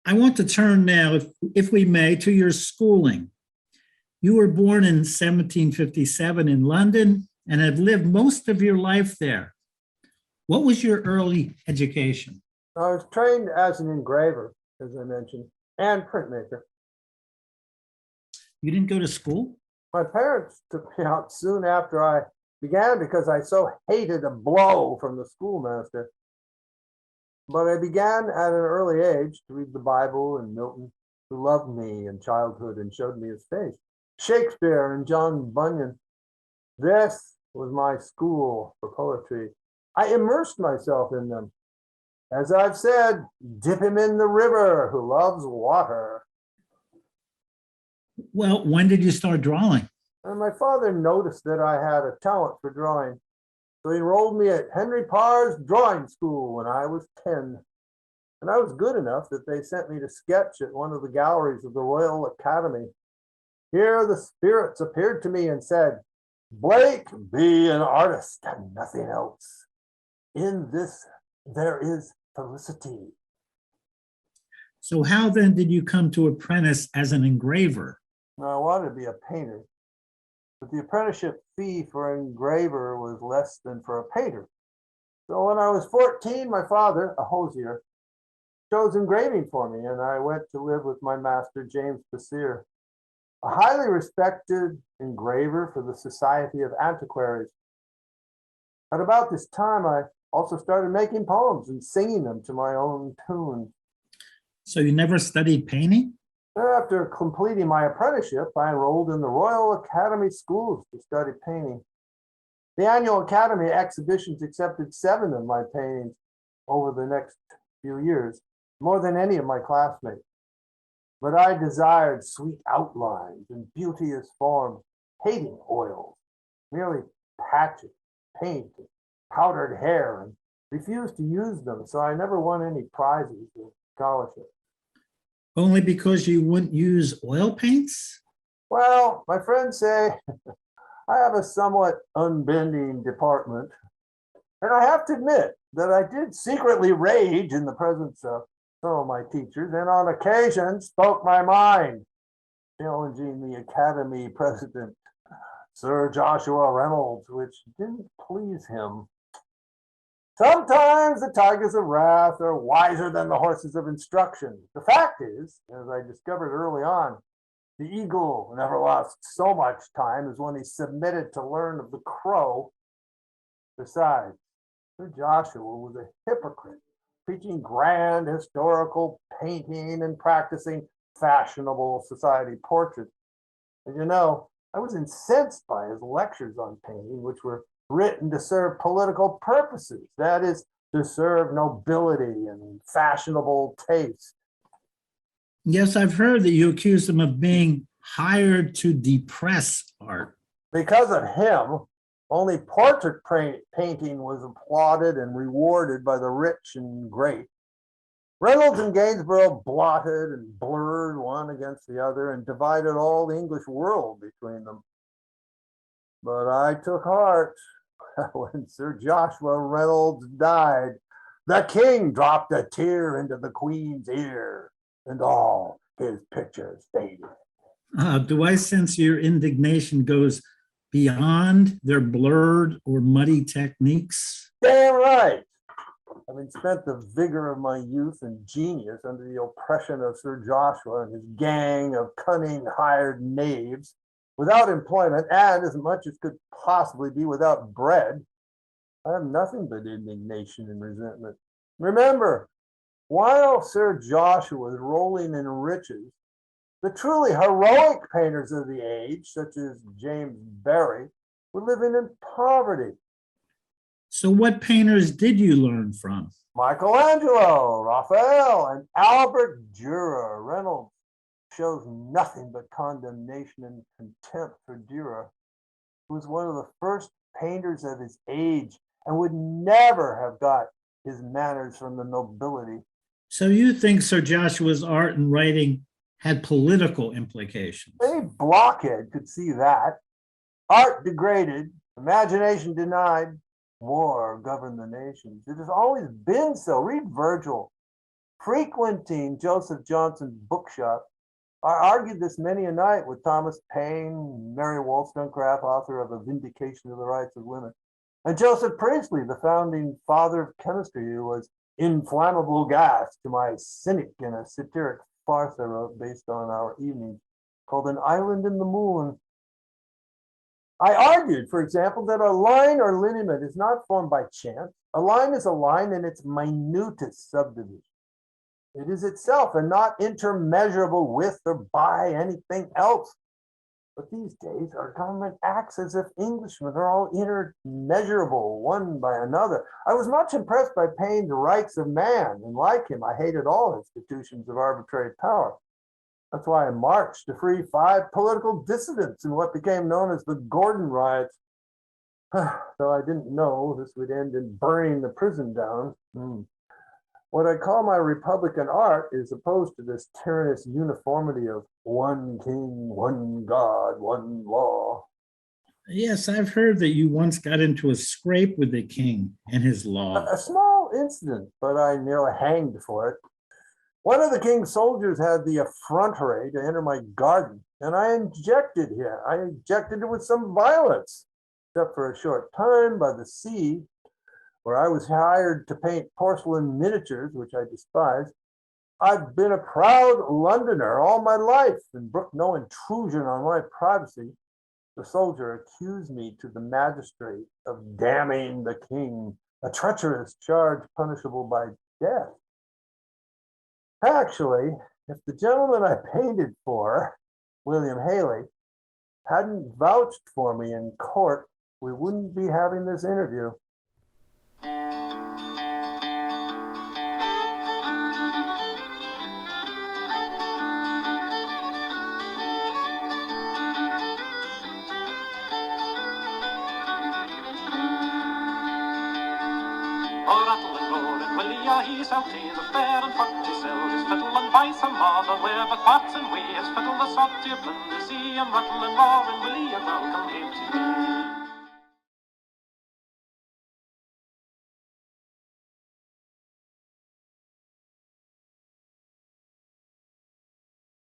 I want to turn now, if we may, to your schooling. You were born in 1757 in London and have lived most of your life there. What was your early education? I was trained as an engraver, as I mentioned, and printmaker. You didn't go to school? My parents took me out soon after I began because I so hated a blow from the schoolmaster. But I began at an early age to read the Bible and Milton, who loved me in childhood and showed me his face, Shakespeare and John Bunyan. This was my school for poetry. I immersed myself in them. As I've said, dip him in the river who loves water. Well, when did you start drawing? And my father noticed that I had a talent for drawing. So he enrolled me at Henry Parr's drawing school when I was 10. And I was good enough that they sent me to sketch at one of the galleries of the Royal Academy. Here the spirits appeared to me and said, Blake, be an artist and nothing else. In this there is felicity. So how then did you come to apprentice as an engraver? Now, I wanted to be a painter, but the apprenticeship fee for an engraver was less than for a painter. So when I was 14, my father, a hosier, chose engraving for me, and I went to live with my master, James Basir, a highly respected engraver for the Society of Antiquaries. At about this time, I also started making poems and singing them to my own tune. So you never studied painting? After completing my apprenticeship, I enrolled in the Royal Academy Schools to study painting. The annual Academy exhibitions accepted 7 of my paintings over the next few years, more than any of my classmates. But I desired sweet outlines and beauteous form, hating oils, merely patches, paint, and powdered hair, and refused to use them, so I never won any prizes or scholarships. Only because you wouldn't use oil paints? Well, my friends say I have a somewhat unbending department, and I have to admit that I did secretly rage in the presence of some of my teachers, and on occasion spoke my mind, challenging the Academy president, Sir Joshua Reynolds, which didn't please him. Sometimes the tigers of wrath are wiser than the horses of instruction. The fact is, as I discovered early on, the eagle never lost so much time as when he submitted to learn of the crow. Besides, Sir Joshua was a hypocrite, preaching grand historical painting and practicing fashionable society portraits. And you know, I was incensed by his lectures on painting, which were written to serve political purposes, that is, to serve nobility and fashionable taste. Yes, I've heard that you accused him of being hired to depress art. Because of him, only portrait painting was applauded and rewarded by the rich and great. Reynolds and Gainsborough blotted and blurred one against the other and divided all the English world between them. But I took heart when Sir Joshua Reynolds died. The king dropped a tear into the queen's ear, and all his pictures faded. Do I sense your indignation goes beyond their blurred or muddy techniques? Damn right. Having spent the vigor of my youth and genius under the oppression of Sir Joshua and his gang of cunning hired knaves, without employment and as much as could possibly be without bread, I have nothing but indignation and resentment. Remember, while Sir Joshua was rolling in riches, the truly heroic painters of the age, such as James Barrie, were living in poverty. So what painters did you learn from? Michelangelo, Raphael, and Albert Dürer. Reynolds shows nothing but condemnation and contempt for Dürer, who was one of the first painters of his age and would never have got his manners from the nobility. So you think Sir Joshua's art and writing had political implications? Any blockhead could see that. Art degraded, imagination denied, war governed the nations. It has always been so. Read Virgil. frequenting Joseph Johnson's bookshop. I argued this many a night with Thomas Paine, Mary Wollstonecraft, author of A Vindication of the Rights of Women, and Joseph Priestley, the founding father of chemistry, who was inflammable gas to my cynic in a satiric farce I wrote based on our evening called An Island in the Moon. I argued, for example, that a line or lineament is not formed by chance. A line is a line in its minutest subdivision. It is itself and not intermeasurable with or by anything else. But these days, our government acts as if Englishmen are all intermeasurable one by another. I was much impressed by Paine's Rights of Man, and like him, I hated all institutions of arbitrary power. That's why I marched to free 5 political dissidents in what became known as the Gordon Riots. Though I didn't know this would end in burning the prison down. What I call my Republican art is opposed to this tyrannous uniformity of one king, one God, one law. Yes, I've heard that you once got into a scrape with the king and his law. A small incident, but I nearly hanged for it. One of the king's soldiers had the effrontery to enter my garden, and I injected it with some violence, except for a short time by the sea, where I was hired to paint porcelain miniatures, which I despised. I've been a proud Londoner all my life and brooked no intrusion on my privacy. The soldier accused me to the magistrate of damning the king, a treacherous charge punishable by death. Actually, if the gentleman I painted for, William Haley, hadn't vouched for me in court, we wouldn't be having this interview. He's out, he's a fair and forty sell his fiddle and buy some more, where the pots and we his fiddle the sot dear blue, see him rattle and roar, and Willie, welcome him to me.